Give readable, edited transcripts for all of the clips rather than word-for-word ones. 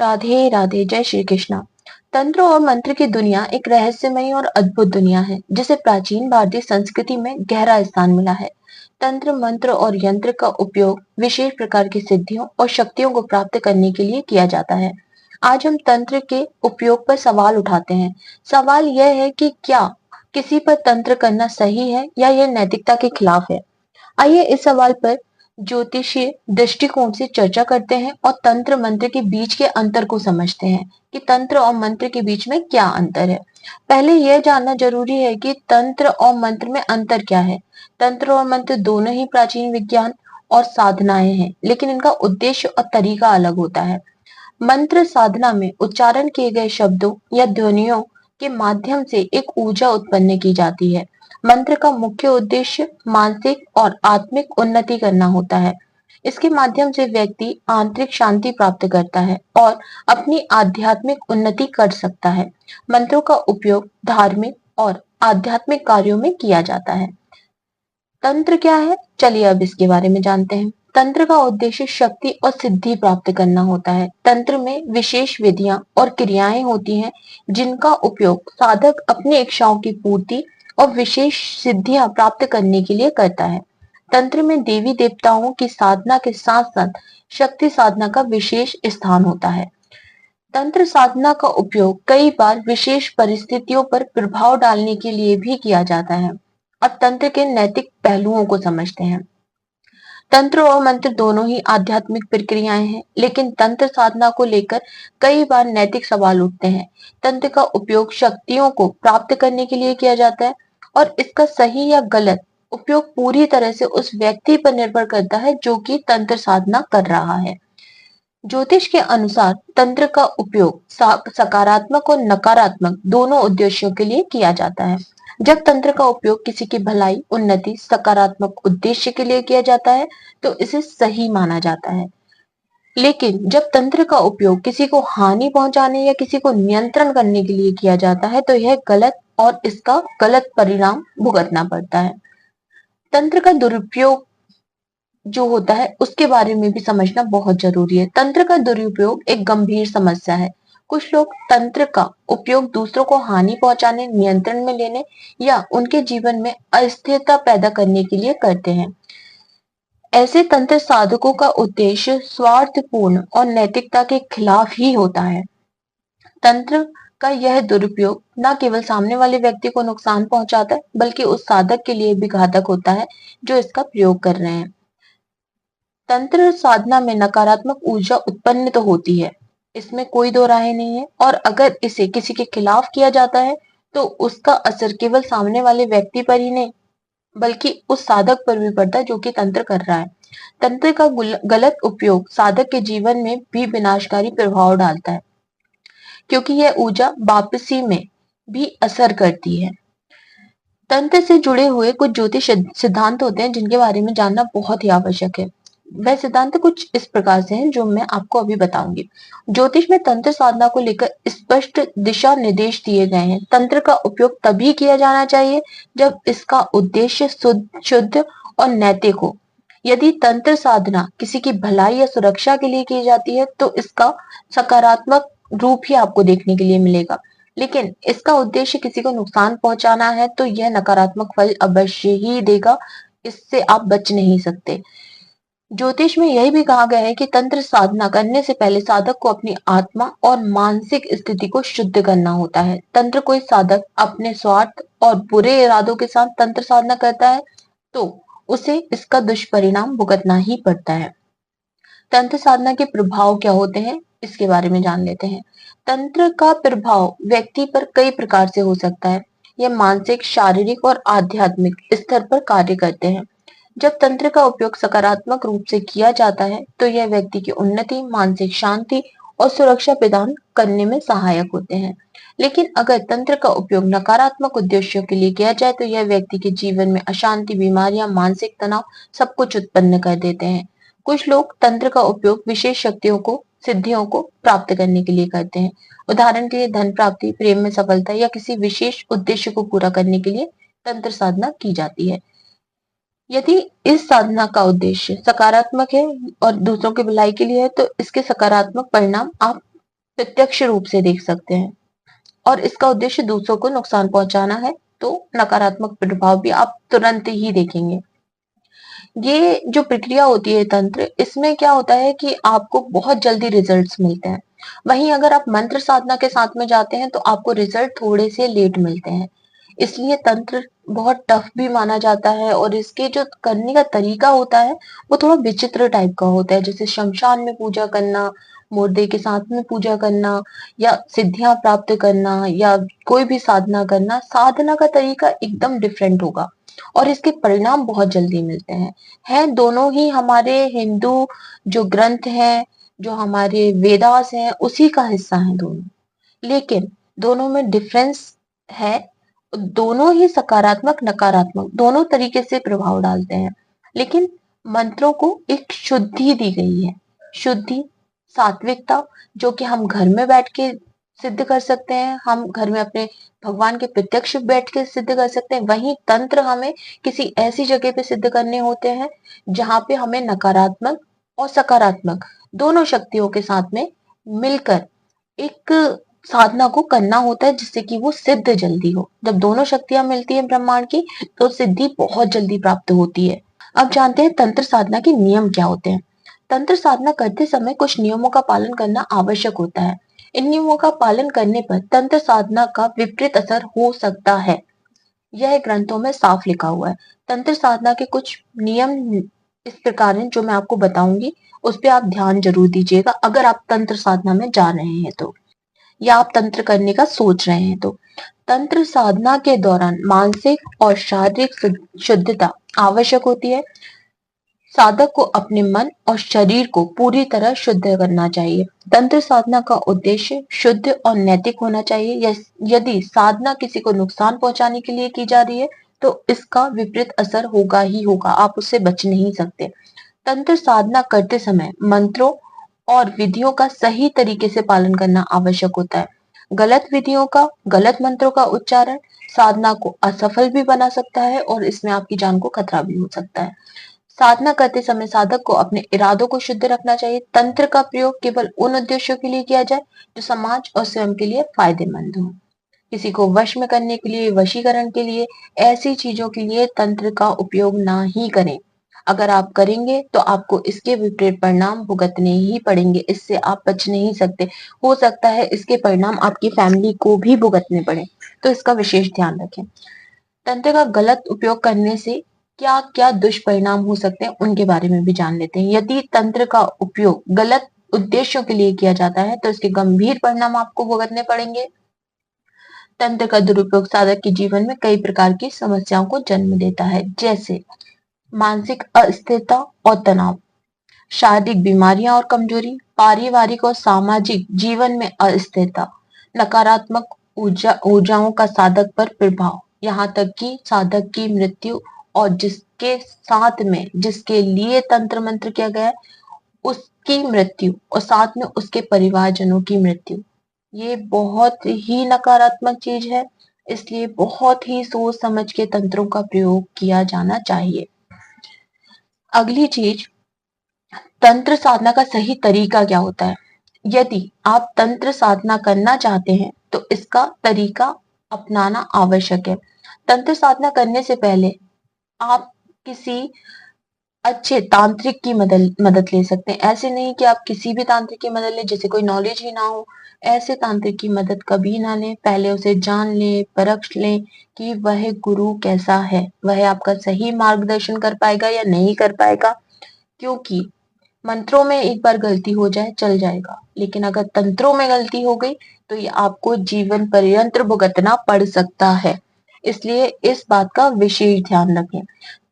राधे राधे, जय श्री कृष्णा। तंत्र और मंत्र की दुनिया एक रहस्यमयी और अद्भुत दुनिया है जिसे प्राचीन भारतीय संस्कृति में गहरा स्थान मिला है। तंत्र मंत्र और यंत्र का उपयोग विशेष प्रकार की सिद्धियों और शक्तियों को प्राप्त करने के लिए किया जाता है। आज हम तंत्र के उपयोग पर सवाल उठाते हैं। सवाल यह है कि क्या किसी पर तंत्र करना सही है या यह नैतिकता के खिलाफ है। आइए इस सवाल पर ज्योतिषीय दृष्टिकोण से चर्चा करते हैं और तंत्र मंत्र के बीच के अंतर को समझते हैं कि तंत्र और मंत्र के बीच में क्या अंतर है। पहले यह जानना जरूरी है कि तंत्र और मंत्र में अंतर क्या है। तंत्र और मंत्र दोनों ही प्राचीन विज्ञान और साधनाएं हैं, लेकिन इनका उद्देश्य और तरीका अलग होता है। मंत्र साधना में उच्चारण किए गए शब्दों या ध्वनियों के माध्यम से एक ऊर्जा उत्पन्न की जाती है। मंत्र का मुख्य उद्देश्य मानसिक और आत्मिक उन्नति करना होता है। इसके माध्यम से व्यक्ति आंतरिक शांति प्राप्त करता है और अपनी आध्यात्मिक उन्नति कर सकता है। मंत्रों का उपयोग धार्मिक और आध्यात्मिक कार्यों में किया जाता है। तंत्र क्या है, चलिए अब इसके बारे में जानते हैं। तंत्र का उद्देश्य शक्ति और सिद्धि प्राप्त करना होता है। तंत्र में विशेष विधियां और क्रियाएं होती हैं जिनका उपयोग साधक अपनी इच्छाओं की पूर्ति और विशेष सिद्धियां प्राप्त करने के लिए करता है। तंत्र में देवी देवताओं की साधना के साथ साथ शक्ति साधना का विशेष स्थान होता है। तंत्र साधना का उपयोग कई बार विशेष परिस्थितियों पर प्रभाव डालने के लिए भी किया जाता है। अब तंत्र के नैतिक पहलुओं को समझते हैं। तंत्र और मंत्र दोनों ही आध्यात्मिक प्रक्रियाएं हैं, लेकिन तंत्र साधना को लेकर कई बार नैतिक सवाल उठते हैं। तंत्र का उपयोग शक्तियों को प्राप्त करने के लिए किया जाता है और इसका सही या गलत उपयोग पूरी तरह से उस व्यक्ति पर निर्भर करता है जो कि तंत्र साधना कर रहा है। ज्योतिष के अनुसार तंत्र का उपयोग सकारात्मक और नकारात्मक दोनों उद्देश्यों के लिए किया जाता है। जब तंत्र का उपयोग किसी की भलाई, उन्नति, सकारात्मक उद्देश्य के लिए किया जाता है तो इसे सही माना जाता है। लेकिन जब तंत्र का उपयोग किसी को हानि पहुंचाने या किसी को नियंत्रण करने के लिए किया जाता है तो यह गलत और इसका गलत परिणाम भुगतना पड़ता है। तंत्र का दुरुपयोग जो होता है उसके बारे में भी समझना बहुत जरूरी है। तंत्र का दुरुपयोग एक गंभीर समस्या है। कुछ लोग तंत्र का उपयोग दूसरों को हानि पहुंचाने, नियंत्रण में लेने या उनके जीवन में अस्थिरता पैदा करने के लिए करते हैं। ऐसे तंत्र साधकों का उद्देश्य स्वार्थपूर्ण और नैतिकता के खिलाफ ही होता है। तंत्र का यह दुरुपयोग न केवल सामने वाले व्यक्ति को नुकसान पहुंचाता है बल्कि उस साधक के लिए भी घातक होता है जो इसका प्रयोग कर रहे हैं। तंत्र साधना में नकारात्मक ऊर्जा उत्पन्न तो होती है, इसमें कोई दो राय नहीं है, और अगर इसे किसी के खिलाफ किया जाता है तो उसका असर केवल सामने वाले व्यक्ति पर ही नहीं बल्कि उस साधक पर भी पड़ता है जो कि तंत्र कर रहा है। तंत्र का गलत उपयोग साधक के जीवन में भी विनाशकारी प्रभाव डालता है क्योंकि यह ऊर्जा वापसी में भी असर करती है। तंत्र से जुड़े हुए कुछ ज्योतिष सिद्धांत होते हैं जिनके बारे में जानना बहुत ही आवश्यक है। वह सिद्धांत कुछ इस प्रकार से हैं जो मैं आपको अभी बताऊंगी। ज्योतिष में तंत्र साधना को लेकर स्पष्ट दिशा निर्देश दिए गए हैं। तंत्र का उपयोग तभी किया जाना चाहिए जब इसका उद्देश्य शुद्ध और नैतिक हो। यदि तंत्र साधना किसी की भलाई या सुरक्षा के लिए की जाती है तो इसका सकारात्मक रूप ही आपको देखने के लिए मिलेगा, लेकिन इसका उद्देश्य किसी को नुकसान पहुंचाना है तो यह नकारात्मक फल अवश्य ही देगा। इससे आप बच नहीं सकते। ज्योतिष में यही भी कहा गया है कि तंत्र साधना करने से पहले साधक को अपनी आत्मा और मानसिक स्थिति को शुद्ध करना होता है। तंत्र कोई साधक अपने स्वार्थ और बुरे इरादों के साथ तंत्र साधना करता है तो उसे इसका दुष्परिणाम भुगतना ही पड़ता है। तंत्र साधना के प्रभाव क्या होते हैं इसके बारे में जान लेते हैं। तंत्र का प्रभाव व्यक्ति पर कई प्रकार से हो सकता है। यह मानसिक, शारीरिक और आध्यात्मिक स्तर पर कार्य करते हैं। जब तंत्र का उपयोग सकारात्मक रूप से किया जाता है तो यह व्यक्ति की उन्नति, मानसिक शांति और सुरक्षा प्रदान करने में सहायक होते हैं। लेकिन अगर तंत्र का उपयोग नकारात्मक उद्देश्यों के लिए किया जाए तो यह व्यक्ति के जीवन में अशांति, बीमारियां, मानसिक तनाव सब कुछ उत्पन्न कर देते हैं। कुछ लोग तंत्र का उपयोग विशेष शक्तियों को, सिद्धियों को प्राप्त करने के लिए करते हैं। उदाहरण के लिए धन प्राप्ति, प्रेम में सफलता या किसी विशेष उद्देश्य को पूरा करने के लिए तंत्र साधना की जाती है। यदि इस साधना का उद्देश्य सकारात्मक है और दूसरों की भलाई के लिए है तो इसके सकारात्मक परिणाम आप प्रत्यक्ष रूप से देख सकते हैं और इसका उद्देश्य दूसरों को नुकसान पहुंचाना है, तो नकारात्मक प्रभाव भी आप तुरंत ही देखेंगे। ये जो प्रक्रिया होती है तंत्र, इसमें क्या होता है कि आपको बहुत जल्दी रिजल्ट्स मिलते हैं। वहीं अगर आप मंत्र साधना के साथ में जाते हैं तो आपको रिजल्ट थोड़े से लेट मिलते हैं। इसलिए तंत्र बहुत टफ भी माना जाता है और इसके जो करने का तरीका होता है वो थोड़ा विचित्र टाइप का होता है, जैसे शमशान में पूजा करना, मुर्दे के साथ में पूजा करना या सिद्धियां प्राप्त करना या कोई भी साधना करना, साधना का तरीका एकदम डिफरेंट होगा और इसके परिणाम बहुत जल्दी मिलते हैं। दोनों ही हमारे हिंदू जो ग्रंथ हैं, जो हमारे वेदास हैं, उसी का हिस्सा है दोनों। लेकिन दोनों में डिफरेंस है। दोनों ही सकारात्मक नकारात्मक दोनों तरीके से प्रभाव डालते हैं। लेकिन मंत्रों को एक शुद्धि दी गई है, शुद्धि, सात्विकता, जो कि हम घर में बैठ के सिद्ध कर सकते हैं, हम घर में अपने भगवान के प्रत्यक्ष बैठ के सिद्ध कर सकते हैं। वहीं तंत्र हमें किसी ऐसी जगह पे सिद्ध करने होते हैं जहां पे हमें नकारात्मक और सकारात्मक दोनों शक्तियों के साथ में मिलकर एक साधना को करना होता है जिससे कि वो सिद्ध जल्दी हो। जब दोनों शक्तियां मिलती हैं ब्रह्मांड की तो सिद्धि बहुत जल्दी प्राप्त होती है। अब जानते हैं तंत्र साधना के नियम क्या होते हैं। तंत्र साधना करते समय कुछ नियमों का पालन करना आवश्यक होता है। इन नियमों का पालन करने पर तंत्र साधना का विपरीत असर हो सकता है। यह ग्रंथों में साफ लिखा हुआ है। तंत्र साधना के कुछ नियम इस प्रकार हैं जो मैं आपको बताऊंगी, उस पर आप ध्यान जरूर दीजिएगा अगर आप तंत्र साधना में जा रहे हैं तो, या आप तंत्र करने का सोच रहे हैं तो। तंत्र साधना के दौरान मानसिक और शारीरिक शुद्धता आवश्यक होती है। साधक को अपने मन और शरीर को पूरी तरह शुद्ध करना चाहिए। तंत्र साधना का उद्देश्य शुद्ध और नैतिक होना चाहिए। यदि साधना किसी को नुकसान पहुंचाने के लिए की जा रही है तो इसका विपरीत असर होगा ही होगा, आप उससे बच नहीं सकते। तंत्र साधना करते समय मंत्रों और विधियों का सही तरीके से पालन करना आवश्यक होता है। गलत विधियों का, गलत मंत्रों का उच्चारण साधना को असफल भी बना सकता है और इसमें आपकी जान को खतरा भी हो सकता है। साधना करते समय साधक को अपने इरादों को शुद्ध रखना चाहिए। तंत्र का प्रयोग केवल उन उद्देश्यों के लिए किया जाए जो समाज और स्वयं के लिए फायदेमंद हो। किसी को वश में करने के लिए, वशीकरण के लिए, ऐसी चीजों के लिए तंत्र का उपयोग ना ही करें। अगर आप करेंगे तो आपको इसके विपरीत परिणाम भुगतने ही पड़ेंगे, इससे आप बच नहीं सकते। हो सकता है इसके परिणाम आपकी फैमिली को भी भुगतने पड़े, तो इसका विशेष ध्यान रखें। तंत्र का गलत उपयोग करने से क्या क्या दुष्परिणाम हो सकते हैं उनके बारे में भी जान लेते हैं। यदि तंत्र का उपयोग गलत उद्देश्यों के लिए किया जाता है तो इसके गंभीर परिणाम आपको भुगतने पड़ेंगे। तंत्र का दुरुपयोग साधक के जीवन में कई प्रकार की समस्याओं को जन्म देता है, जैसे मानसिक अस्थिरता और तनाव, शारीरिक बीमारियां और कमजोरी, पारिवारिक और सामाजिक जीवन में अस्थिरता, नकारात्मक ऊर्जाओं का साधक पर प्रभाव, यहाँ तक कि साधक की मृत्यु और जिसके साथ में जिसके लिए तंत्र मंत्र किया गया है उसकी मृत्यु और साथ में उसके परिवारजनों की मृत्यु। ये बहुत ही नकारात्मक चीज है, इसलिए बहुत ही सोच समझ के तंत्रों का प्रयोग किया जाना चाहिए। अगली चीज, तंत्र साधना का सही तरीका क्या होता है। यदि आप तंत्र साधना करना चाहते हैं तो इसका तरीका अपनाना आवश्यक है। तंत्र साधना करने से पहले आप किसी अच्छे तांत्रिक की मदद ले सकते हैं। ऐसे नहीं कि आप किसी भी तांत्रिक की मदद लें जिसे कोई नॉलेज ही ना हो। ऐसे तांत्रिक की मदद कभी ना लें। पहले उसे जान लें, परख लें कि वह गुरु कैसा है, वह आपका सही मार्गदर्शन कर पाएगा या नहीं कर पाएगा। क्योंकि मंत्रों में एक बार गलती हो जाए चल जाएगा, लेकिन अगर तंत्रों में गलती हो गई तो ये आपको जीवन पर्यंत भुगतना पड़ सकता है। इसलिए इस बात का विशेष ध्यान रखें।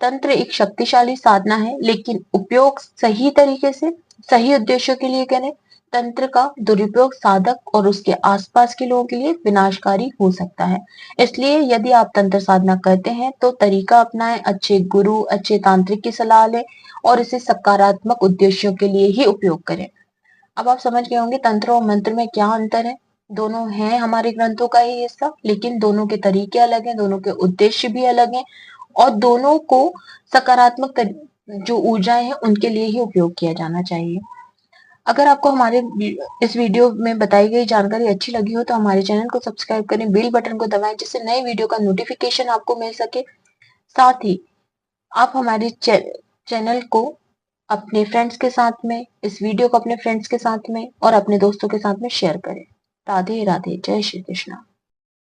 तंत्र एक शक्तिशाली साधना है, लेकिन उपयोग सही तरीके से सही उद्देश्यों के लिए करें। तंत्र का दुरुपयोग साधक और उसके आसपास के लोगों के लिए विनाशकारी हो सकता है। इसलिए यदि आप तंत्र साधना करते हैं तो तरीका अपनाएं, अच्छे गुरु, अच्छे तांत्रिक की सलाह लें और इसे सकारात्मक उद्देश्यों के लिए ही उपयोग करें। अब आप समझ गए होंगे तंत्र और मंत्र में क्या अंतर है। दोनों हैं हमारे ग्रंथों का ही हिस्सा, लेकिन दोनों के तरीके अलग हैं, दोनों के उद्देश्य भी अलग हैं और दोनों को सकारात्मक जो ऊर्जाएं हैं उनके लिए ही उपयोग किया जाना चाहिए। अगर आपको हमारे इस वीडियो में बताई गई जानकारी अच्छी लगी हो तो हमारे चैनल को सब्सक्राइब करें, बेल बटन को दबाएं जिससे नए वीडियो का नोटिफिकेशन आपको मिल सके। साथ ही आप हमारे चैनल को अपने फ्रेंड्स के साथ में, इस वीडियो को अपने फ्रेंड्स के साथ में और अपने दोस्तों के साथ में शेयर करें। राधे राधे, जय श्री कृष्णा।